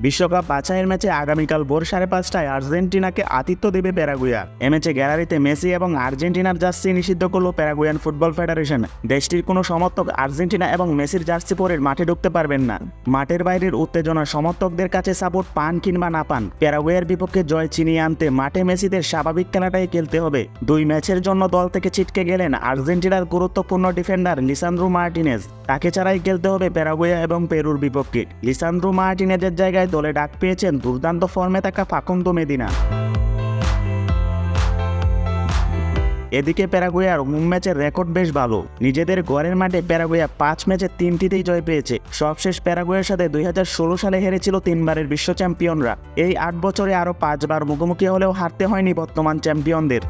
বিশ্বকাপ বাছাইয়ের ম্যাচে আগামীকাল ভোর 5:30টায় আর্জেন্টিনাকে আতিথ্য দেবে প্যারাগুয়া। এ ম্যাচে গ্যালারিতে মেসি এবং আর্জেন্টিনার জার্সি নিষিদ্ধ করল প্যারাগুয়ান ফুটবল ফেডারেশন। দেশটির কোনো সমর্থক আর্জেন্টিনা এবং মেসির জার্সি পরে মাঠে ঢুকতে পারবেন না। মাঠের বাইরের উত্তেজনা সমর্থকদের কাছে সাপোর্ট পান কিংবা না পান, প্যারাগুয়ের বিপক্ষে জয় ছিনিয়ে আনতে মাঠে মেসিদের স্বাভাবিক খেলাটাই খেলতে হবে। 2 ম্যাচের জন্য দল থেকে ছিটকে গেলেন আর্জেন্টিনার গুরুত্বপূর্ণ ডিফেন্ডার লিসান্দ্রো মার্টিনেজ। তাকে ছাড়াই খেলতে হবে প্যারাগুয়া এবং পেরুর বিপক্ষে। লিসান্দ্রো মার্টিনেজের জায়গায় দলে ডাক পেয়েছেন দুর্দান্ত ফর্মে থাকা ফাকুন্দো মেদিনা। এদিকে প্যারাগুয়ার হোম ম্যাচের রেকর্ড বেশ ভালো। নিজেদের ঘরের মাঠে প্যারাগুয়া 5 ম্যাচে 3টিতেই জয় পেয়েছে। সবশেষ প্যারাগুয়ার সাথে 2016 সালে হেরেছিল 3বারের বিশ্ব চ্যাম্পিয়নরা। এই 8 বছরে আরও 5 বার মুখোমুখি হলেও হারতে হয়নি বর্তমান চ্যাম্পিয়নদের।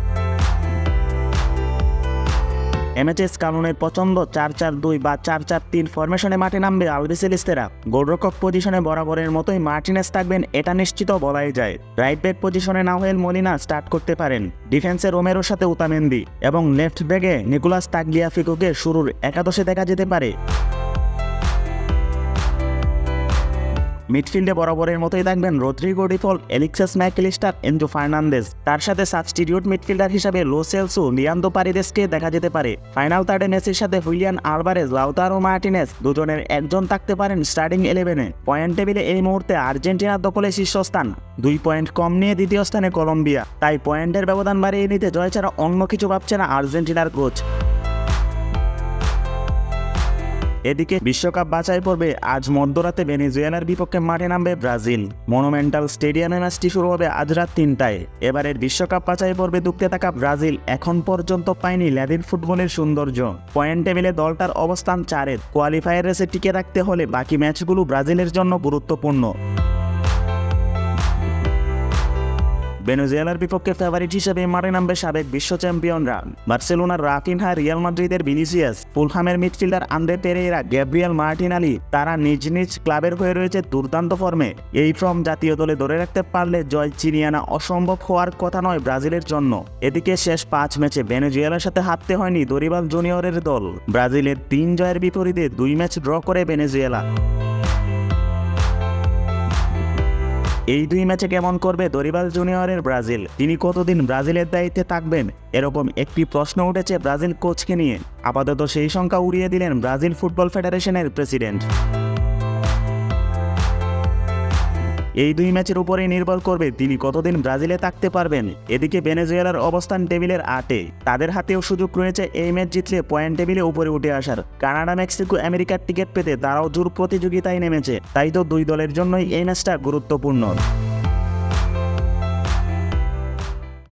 এমএচএস কানুনের পছন্দ 4-4-2 বা 4-4-3 ফরমেশনে মাঠে নামবে আলবিসেলিস্তেরা। গোলরক্ষক পজিশনে বরাবরের মতোই মার্টিনেজ থাকবেন, এটা নিশ্চিত বলাই যায়। রাইট ব্যাক পজিশনে নাহুয়েল মলিনা স্টার্ট করতে পারেন। ডিফেন্সে রোমেরোর সাথে উতামেন্দি এবং লেফট ব্যাকে নিকোলাস তাগলিয়াফিকোকে শুরুর একাদশে দেখা যেতে পারে। মিডফিল্ডে বরাবরের মতোই থাকবেন Rodrigo De Paul, Alexis Mac Allister, Enzo Fernandez. তার সাথে সাবস্টিটিউট মিডফিল্ডার হিসাবে লো সেলসো, লিয়ান্দ্রো পারেদেসকে দেখা যেতে পারে। ফাইনাল থার্ডে মেসির সাথে হুলিয়ান আলভারেজ, লাউতারো মার্টিনেজ দুজনের একজন থাকতে পারেন স্টার্টিং 11-এ। পয়েন্ট টেবিলে এই মুহূর্তে আর্জেন্টিনার দখলে শীর্ষস্থান, 2 পয়েন্ট কম নিয়ে দ্বিতীয় স্থানে কলম্বিয়া। তাই পয়েন্টের ব্যবধান বাড়িয়ে নিতে জয় ছাড়া অন্য কিছু ভাবছে না আর্জেন্টিনার কোচ। এদিকে বিশ্বকাপ বাছাই পর্বে আজ মধ্যরাতে ভেনেজুয়েলার বিপক্ষে মাঠে নামবে ব্রাজিল। মনুমেন্টাল স্টেডিয়ামে ম্যাচটি শুরু হবে আজ রাত 3টায়। এবারের বিশ্বকাপ বাছাই পর্বে ঢুকতে থাকা ব্রাজিল এখন পর্যন্ত পায়নি ল্যাটিন ফুটবলের সৌন্দর্য। পয়েন্ট টেবিলে দলটার অবস্থান 4-এ। কোয়ালিফায়ার রেসে টিকে রাখতে হলে বাকি ম্যাচগুলো ব্রাজিলের জন্য গুরুত্বপূর্ণ। ভেনেজুয়েলার বিপক্ষে ফেভারিট হিসেবে মাঠে নামবে সাবেক বিশ্ব চ্যাম্পিয়নরা। বার্সেলোনার রাফিনহা, রিয়াল মাদ্রিদের ভিনিসিয়াস, ফুলহামের midfielder Andre Pereira, Gabriel Martinelli, তারা নিজ নিজ ক্লাবের হয়ে রয়েছে দুর্দান্ত ফর্মে। এই ফর্ম জাতীয় দলে ধরে রাখতে পারলে জয় ছিনিয়ে আনা অসম্ভব হওয়ার কথা নয় ব্রাজিলের জন্য। এদিকে শেষ 5 ম্যাচে ভেনেজুয়েলার সাথে হারতে হয়নি দরিবাল জুনিয়রের দল। ব্রাজিলের 3 জয়ের বিপরীতে 2 ম্যাচ ড্র করে ভেনেজুয়েলা। এই 2 ম্যাচে কেমন করবে দরিবাল জুনিয়রের ব্রাজিল? তিনি কতদিন ব্রাজিলের দায়িত্বে থাকবেন, এরকম একটি প্রশ্ন উঠেছে ব্রাজিল কোচকে নিয়ে। আপাতত সেই সংখ্যা উড়িয়ে দিলেন ব্রাজিল ফুটবল ফেডারেশনের প্রেসিডেন্ট। এই 2 ম্যাচের উপরেই নির্ভর করবে তিনি কতদিন ব্রাজিলে থাকতে পারবেন। এদিকে ভেনেজুয়েলার অবস্থান টেবিলের 8-এ। তাদের হাতেও সুযোগ রয়েছে এই ম্যাচ জিতলে পয়েন্ট টেবিলে উপরে উঠে আসার। কানাডা, মেক্সিকো, আমেরিকার টিকিট পেতে তারাও জোর প্রতিযোগিতায় নেমেছে। তাই তো 2 দলের জন্যই এই ম্যাচটা গুরুত্বপূর্ণ।